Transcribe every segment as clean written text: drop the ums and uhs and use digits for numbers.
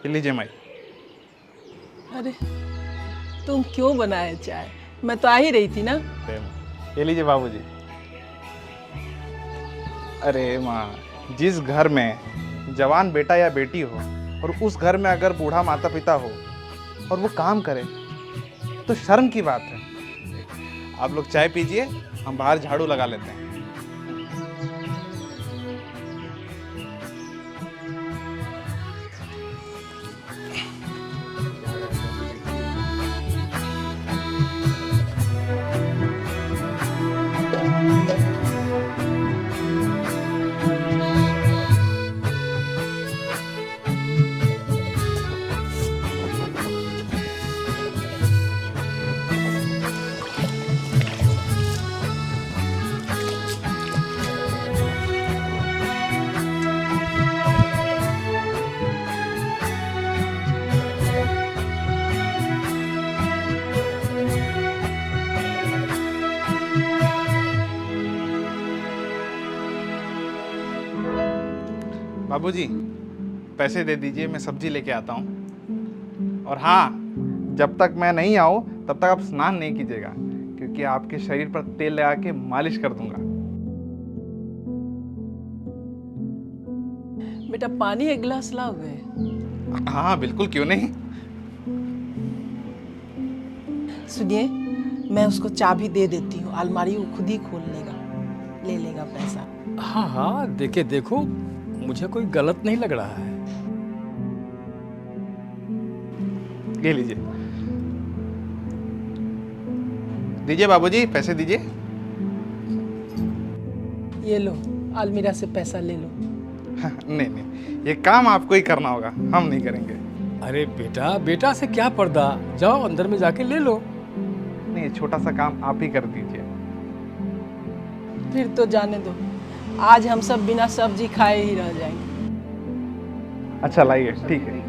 ये लीजिए माई। अरे तुम क्यों बनाए चाय? मैं तो आ ही रही थी ना। ये लीजिए बाबूजी। अरे माँ, जिस घर में जवान बेटा या बेटी हो और उस घर में अगर बूढ़ा माता पिता हो और वो काम करे तो शर्म की बात है। आप लोग चाय पीजिए, हम बाहर झाड़ू लगा लेते हैं। बाबूजी, पैसे दे दीजिए, मैं सब्जी लेके आता हूँ। और हाँ, जब तक मैं नहीं आऊँ तब तक आप स्नान नहीं कीजिएगा, क्योंकि आपके शरीर पर तेल लगा के मालिश कर दूंगा। बेटा पानी एक गिलास लाओगे? हाँ बिल्कुल, क्यों नहीं। सुनिए, मैं उसको चाबी दे देती हूँ, अलमारी वो खुद ही खोल लेगा, ले लेगा पैसा। हाँ हाँ, देखे देखो, मुझे कोई गलत नहीं लग रहा है। ये लीजिए, दीजिए बाबूजी, पैसे दीजिए। ये लो, अलमीरा से पैसा ले लो। नहीं नहीं, ये काम आपको ही करना होगा, हम नहीं करेंगे। अरे बेटा, बेटा से क्या पर्दा, जाओ अंदर में जाके ले लो। नहीं, छोटा सा काम आप ही कर दीजिए। फिर तो जाने दो, आज हम सब बिना सब्जी खाए ही रह जाएंगे। अच्छा लाइए, ठीक है।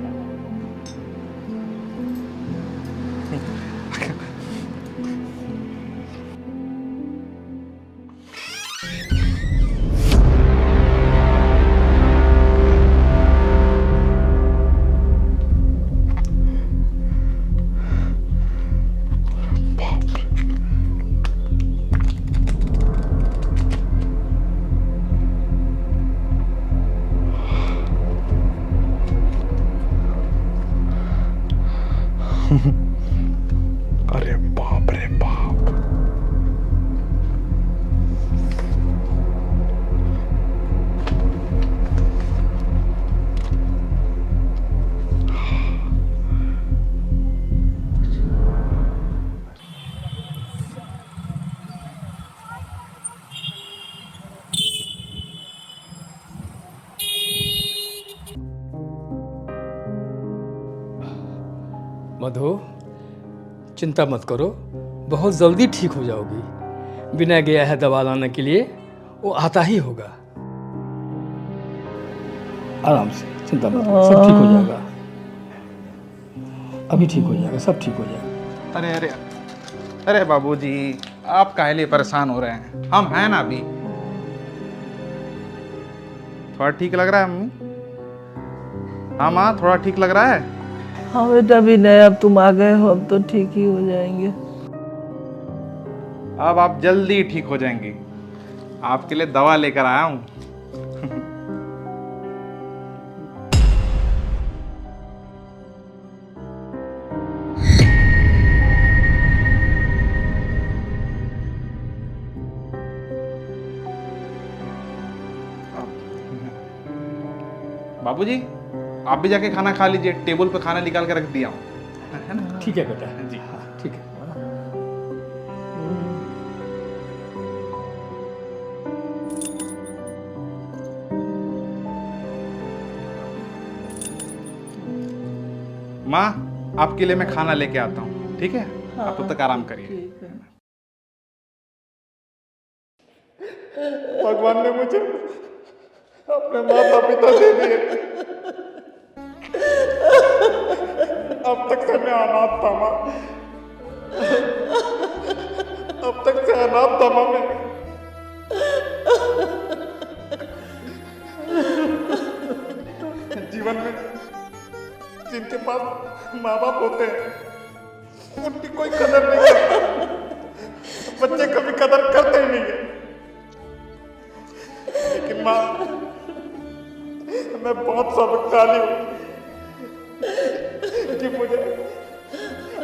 अरे बाप रे बाप। मधु, चिंता मत करो, बहुत जल्दी ठीक हो जाओगी। बिना गया है दवा लाने के लिए, वो आता ही होगा। आराम से, चिंता मत करो, सब ठीक हो जाएगा। अभी ठीक हो जाएगा, सब ठीक हो जाएगा। अरे अरे अरे बाबूजी, आप काहे लिए परेशान हो रहे हैं? हम हैं ना अभी। थोड़ा ठीक लग रहा है मम्मी? हाँ माँ, थोड़ा ठीक लग रहा है? हाँ बेटा, अभी नहीं, अब तुम आ गए हो, अब तो ठीक ही हो जाएंगे। अब आप जल्दी ठीक हो जाएंगी। आपके लिए दवा लेकर आया हूँ। बाबूजी, आप भी जाके खाना खा लीजिए, टेबल पे खाना निकाल के रख दिया हूँ, है ना? ठीक है बेटा जी। हाँ, ठीक है। माँ, आपके लिए मैं खाना लेके आता हूँ, ठीक है? आप तब तक आराम करिए। ठीक है। भगवान ने मुझे अपने माता पिता दे दिए। अब तक से मैं अनाथ था माँ। अब तक से अनाथ था माँ मैं। जीवन में जिनके पास माँ बाप होते हैं उनकी कोई कदर नहीं है। बच्चे कभी कदर करते ही नहीं है। लेकिन माँ, मैं बहुत सबकशाली हूँ कि मुझे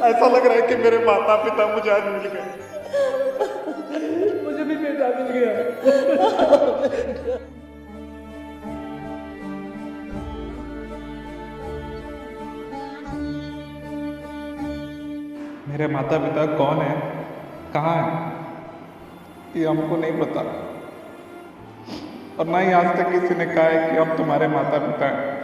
ऐसा लग रहा है कि मेरे माता पिता मुझे आज मिल गए। मुझे भी बेटा मिल गया। मेरे माता पिता कौन है, कहाँ है, ये हमको नहीं पता, और ना ही आज तक किसी ने कहा है कि हम तुम्हारे माता पिता हैं।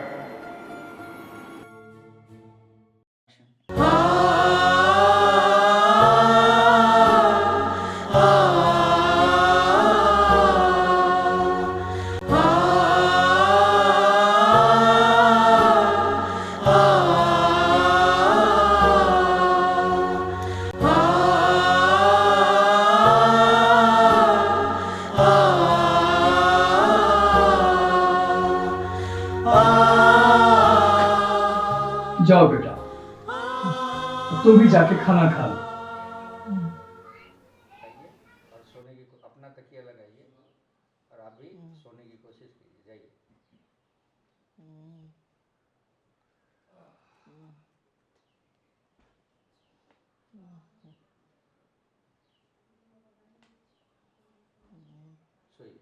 जाओ बेटा, तुम भी जाके खाना खा लो। और सोने की अपना तकिया लगाइए और आप भी सोने की कोशिश कीजिए। जाइए। सोइए।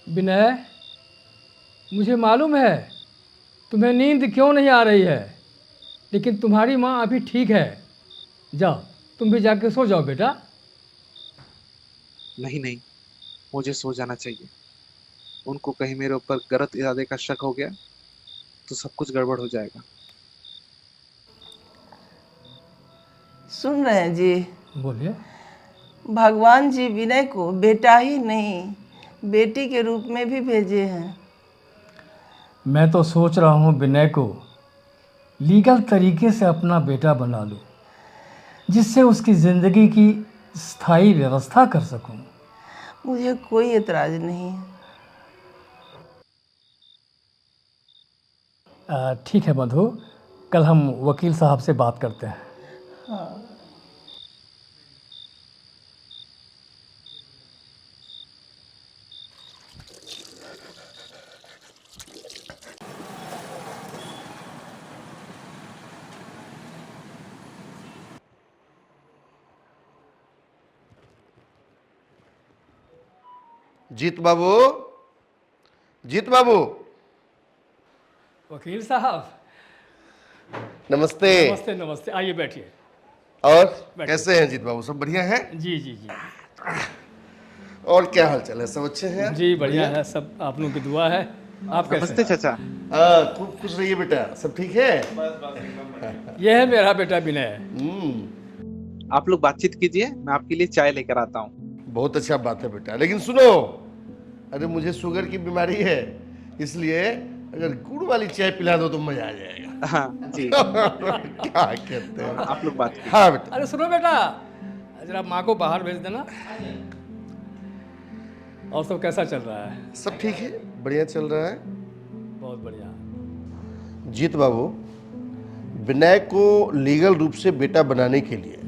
विनय, मुझे मालूम है तुम्हें नींद क्यों नहीं आ रही है, लेकिन तुम्हारी माँ अभी ठीक है। जाओ, तुम भी जाके सो जाओ बेटा। नहीं नहीं, मुझे सो जाना चाहिए। उनको कहीं मेरे ऊपर गलत इरादे का शक हो गया तो सब कुछ गड़बड़ हो जाएगा। सुन रहे हैं जी, बोलिए। भगवान जी विनय को बेटा ही नहीं बेटी के रूप में भी भेजे हैं। मैं तो सोच रहा हूँ विनय को लीगल तरीके से अपना बेटा बना लूँ, जिससे उसकी ज़िंदगी की स्थायी व्यवस्था कर सकूँ। मुझे कोई एतराज़ नहीं है। ठीक है मधु, कल हम वकील साहब से बात करते हैं। जीत बाबू, जीत बाबू, वकील साहब, नमस्ते। नमस्ते नमस्ते, आइए बैठिए। और बैठिए। कैसे हैं जीत बाबू, सब बढ़िया हैं? जी जी जी और क्या हाल चाल है, सब अच्छे हैं? जी, बढ़िया है सब, आप लोगों की दुआ है। आप कैसे नमस्ते चाचा। खूब खुश रहिए बेटा, सब ठीक है? हैं? ये है मेरा बेटा विनय। आप लोग बातचीत कीजिए, मैं आपके लिए चाय लेकर आता हूँ। बहुत अच्छा बात है बेटा, लेकिन सुनो, अरे मुझे शुगर की बीमारी है, इसलिए अगर गुड़ वाली चाय पिला दो तो मजा आ जाएगा। हाँ जी। क्या कहते हैं? आप लोग बात कीजिए। हाँ बेटा। अरे सुनो बेटा, जरा माँ को बाहर भेज देना। और सब कैसा चल रहा है? सब ठीक है, बढ़िया चल रहा है। बहुत बढ़िया। जीत बाबू, विनय को लीगल रूप से बेटा बनाने के लिए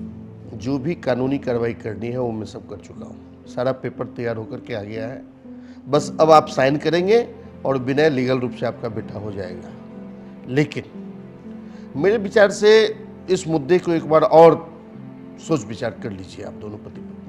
जो भी कानूनी कार्रवाई करनी है वो मैं सब कर चुका हूँ। सारा पेपर तैयार होकर के आ गया है, बस अब आप साइन करेंगे और विनय लीगल रूप से आपका बेटा हो जाएगा। लेकिन मेरे विचार से इस मुद्दे को एक बार और सोच विचार कर लीजिए आप दोनों पति पत्नी।